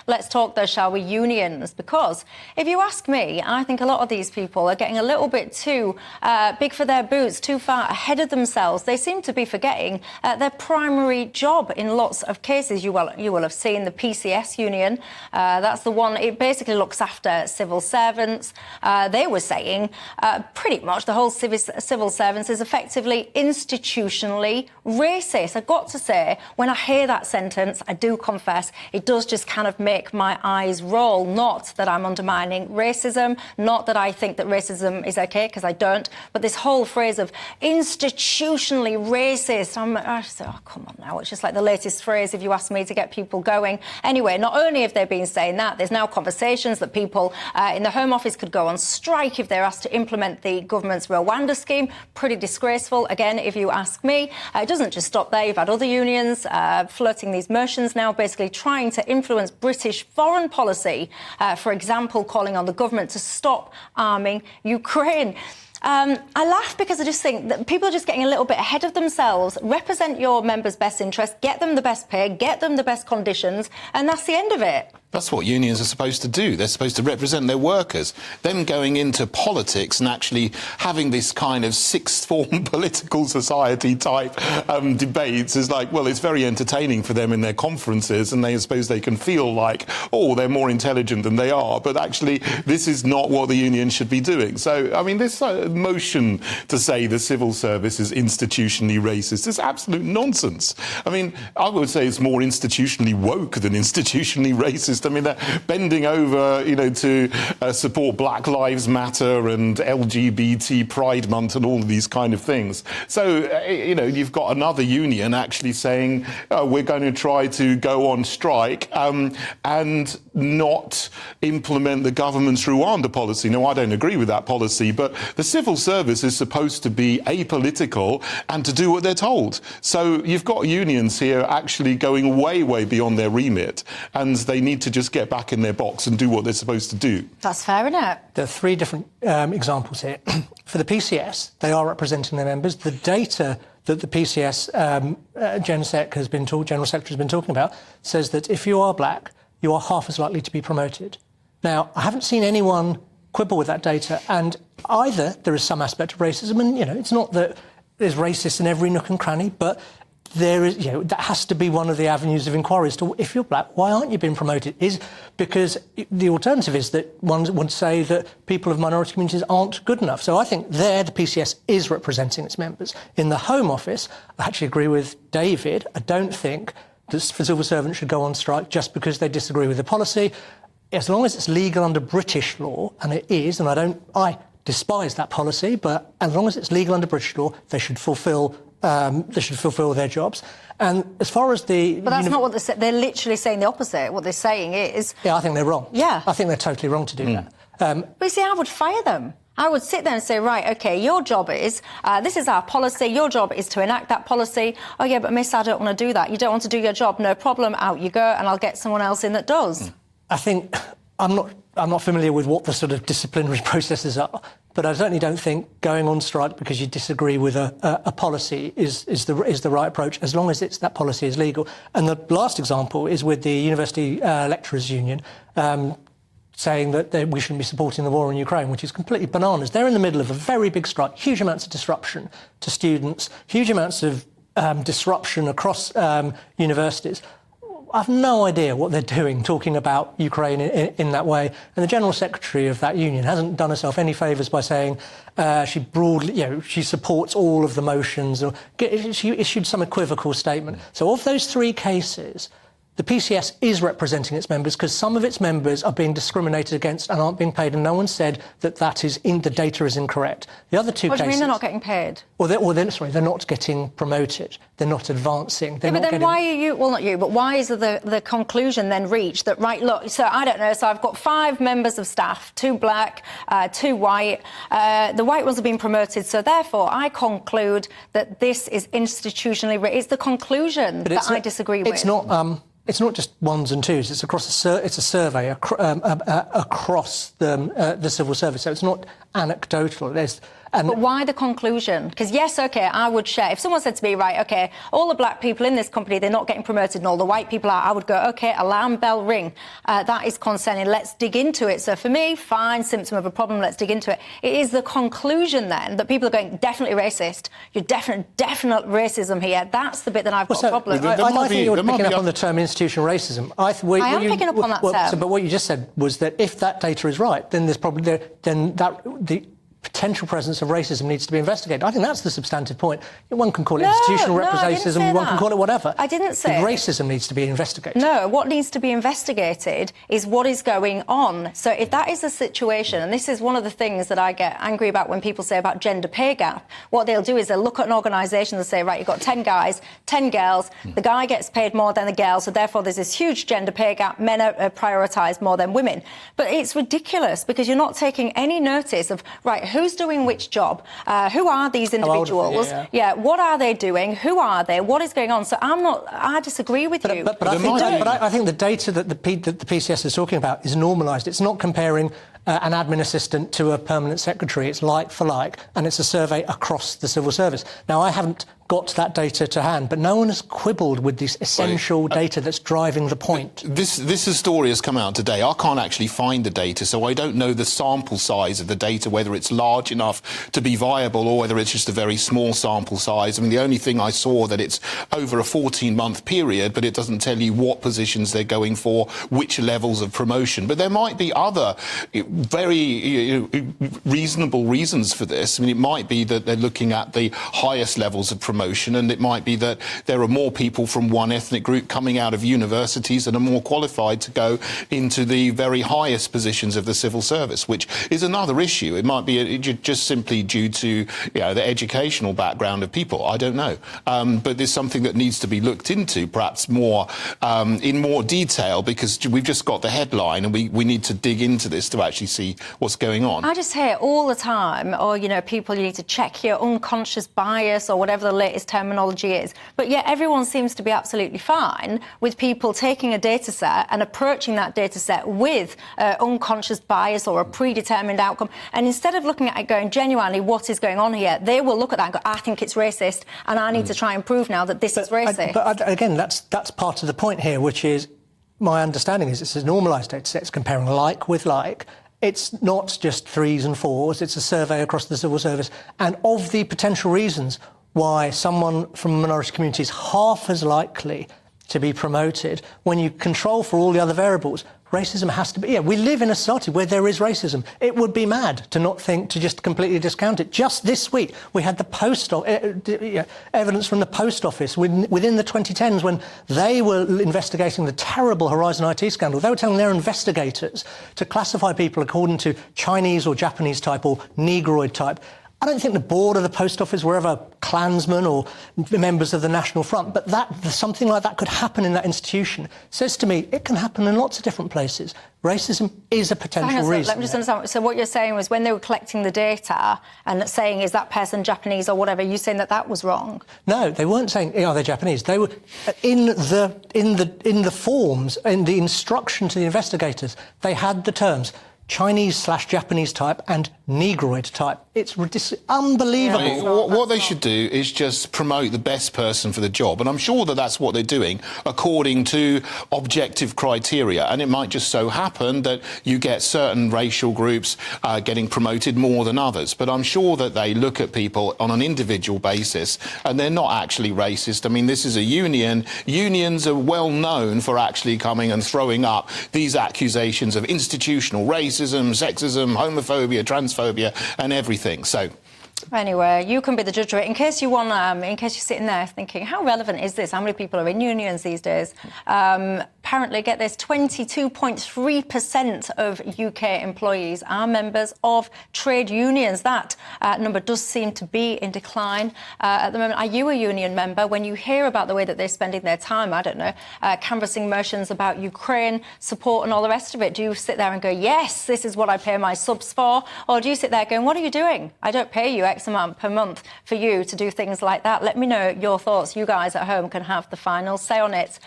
let's talk, though, shall we, unions? Because if you ask me, I think a lot of these people are getting a little bit too big for their boots, too far ahead of themselves. They seem to be forgetting their primary job in lots of cases. You will have seen the PCS Union. That's the one. It basically looks after civil servants. They were saying pretty much the whole civil servants is effectively institutionally racist. I've got to say, when I hear that sentence, I do confess, it does just kind of make my eyes roll. Not that I'm undermining racism, not that I think that racism is OK, because I don't, but this whole phrase of institutionally racist, I just say, oh, come on now, it's just like the latest phrase, if you ask me, to get people going. Anyway, not only have they been saying that, there's now conversations that people in the Home Office could go on strike if they're asked to implement the government's Rwanda scheme. Pretty disgraceful, again, if you ask me. It doesn't just stop there. You've had other unions floating these motions now, basically trying to influence British foreign policy, for example, calling on the government to stop arming Ukraine. I laugh because I just think that people are just getting a little bit ahead of themselves. Represent your members' best interests, get them the best pay, get them the best conditions, and that's the end of it. That's what unions are supposed to do. They're supposed to represent their workers. Them going into politics and actually having this kind of sixth form political society type debates is like, well, it's very entertaining for them in their conferences, and they suppose they can feel like, oh, they're more intelligent than they are. But actually, this is not what the union should be doing. So, I mean, this motion to say the civil service is institutionally racist is absolute nonsense. I mean, I would say it's more institutionally woke than institutionally racist. I mean, they're bending over, to support Black Lives Matter and LGBT Pride Month and all of these kind of things. So, you've got another union actually saying, we're going to try to go on strike and not implement the government's Rwanda policy. No, I don't agree with that policy, but the civil service is supposed to be apolitical and to do what they're told. So you've got unions here actually going way, way beyond their remit, and they need to just get back in their box and do what they're supposed to do. That's fair, isn't it? There are three different examples here. For the PCS, they are representing their members. The data that the PCS General Secretary has been talking about says that if you are black, you are half as likely to be promoted. Now, I haven't seen anyone quibble with that data, and either there is some aspect of racism, and, it's not that there's racists in every nook and cranny, but there is, that has to be one of the avenues of inquiry as to, if you're black, why aren't you being promoted? Is because the alternative is that one would say that people of minority communities aren't good enough. So I think there the PCS is representing its members. In the Home Office, I actually agree with David. I don't think that civil servants should go on strike just because they disagree with the policy. As long as it's legal under British law, and it is, and I despise that policy, but as long as it's legal under British law, they should fulfil their jobs. And as far as the... But that's not what they're literally saying the opposite. What they're saying is... Yeah, I think they're wrong. Yeah. I think they're totally wrong to do that. But you see, I would fire them. I would sit there and say, right, OK, your job is, this is our policy, your job is to enact that policy. Oh, yeah, but miss, I don't want to do that. You don't want to do your job, no problem, out you go, and I'll get someone else in that does. I think... I'm not familiar with what the sort of disciplinary processes are, but I certainly don't think going on strike because you disagree with a policy is the right approach, as long as that policy is legal. And the last example is with the University Lecturers Union saying that we shouldn't be supporting the war in Ukraine, which is completely bananas. They're in the middle of a very big strike, huge amounts of disruption to students, huge amounts of disruption across universities. I have no idea what they're doing, talking about Ukraine in that way. And the General Secretary of that union hasn't done herself any favours by saying she supports all of the motions, or she issued some equivocal statement. So of those three cases, the PCS is representing its members because some of its members are being discriminated against and aren't being paid, and no one said that the data is incorrect. The other two cases... What do you mean they're not getting paid? They're not getting promoted. They're not advancing. Why are you... Well, not you, but why is the conclusion then reached that, right, look, so I don't know, so I've got 5 members of staff, 2 black, 2 white. The white ones have been promoted, so therefore I conclude that this is institutionally... It's the conclusion that I disagree with. It's not just ones and twos. It's it's a survey across the civil service. So it's not anecdotal. But why the conclusion? Because yes, OK, I would share. If someone said to me, right, OK, all the black people in this company, they're not getting promoted and all the white people are, I would go, OK, alarm bell ring. That is concerning. Let's dig into it. So for me, fine, symptom of a problem, let's dig into it. It is the conclusion then that people are going, definitely racist. You're definite racism here. That's the bit that I've got a problem with. I think you're picking up on the term institutional racism. I am picking up on that term. But what you just said was that if that data is right, then there's probably the potential presence of racism needs to be investigated. I think that's the substantive point. One can call it institutional representation, one can call it whatever. I didn't say racism needs to be investigated. No, what needs to be investigated is what is going on. So if that is the situation, and this is one of the things that I get angry about when people say about gender pay gap, what they'll do is they'll look at an organisation and say, right, you've got 10 guys, 10 girls, the guy gets paid more than the girl, so therefore there's this huge gender pay gap, men are prioritised more than women. But it's ridiculous because you're not taking any notice of, right, who's doing which job? Who are these individuals? Yeah, what are they doing? Who are they? What is going on? So I disagree with you. But I think the data that the PCS is talking about is normalised. It's not comparing an admin assistant to a permanent secretary. It's like for like, and it's a survey across the civil service. Now, I haven't got that data to hand, but no one has quibbled with this essential data that's driving the point. This story has come out today. I can't actually find the data, so I don't know the sample size of the data, whether it's large enough to be viable or whether it's just a very small sample size. I mean, the only thing I saw that it's over a 14-month period, but it doesn't tell you what positions they're going for, which levels of promotion. But there might be other very reasonable reasons for this. I mean, it might be that they're looking at the highest levels of promotion, and it might be that there are more people from one ethnic group coming out of universities that are more qualified to go into the very highest positions of the civil service, which is another issue. It might be just simply due to the educational background of people. I don't know. But there's something that needs to be looked into, perhaps more in more detail, because we've just got the headline and we need to dig into this to actually see what's going on. I just hear all the time, or, people, you need to check your unconscious bias or whatever the latest terminology is. But yet everyone seems to be absolutely fine with people taking a data set and approaching that data set with unconscious bias or a predetermined outcome. And instead of looking at it going, genuinely, what is going on here, they will look at that and go, I think it's racist and I need to try and prove now that this is racist. But again, that's part of the point here, which is, my understanding is it's a normalised data set. It's comparing like with like. It's not just threes and fours. It's a survey across the civil service. And of the potential reasons why someone from a minority community is half as likely to be promoted, when you control for all the other variables, racism has to be... Yeah, we live in a society where there is racism. It would be mad to not think, to just completely discount it. Just this week, we had the evidence from the post office within the 2010s when they were investigating the terrible Horizon IT scandal. They were telling their investigators to classify people according to Chinese or Japanese type or Negroid type. I don't think the board of the post office were ever Klansmen or members of the National Front, but something like that could happen in that institution. Says to me, it can happen in lots of different places. Racism is a potential reason. Let me just understand. So what you're saying was when they were collecting the data and saying, is that person Japanese or whatever, you're saying that was wrong? No, they weren't saying, are they Japanese? They were in the forms, in the instruction to the investigators, they had the terms Chinese/Japanese type and Negroid type. It's unbelievable. Yeah, what they should do is just promote the best person for the job. And I'm sure that that's what they're doing according to objective criteria. And it might just so happen that you get certain racial groups getting promoted more than others. But I'm sure that they look at people on an individual basis and they're not actually racist. I mean, this is a union. Unions are well known for actually coming and throwing up these accusations of institutional racism, sexism, homophobia, transphobia and everything. So anyway, you can be the judge of it. In case you're sitting there thinking, how relevant is this? How many people are in unions these days? Apparently, get this, 22.3% of UK employees are members of trade unions. That number does seem to be in decline at the moment. Are you a union member? When you hear about the way that they're spending their time, I don't know, canvassing motions about Ukraine support and all the rest of it, do you sit there and go, yes, this is what I pay my subs for? Or do you sit there going, what are you doing? I don't pay you X amount per month for you to do things like that. Let me know your thoughts. You guys at home can have the final say on it.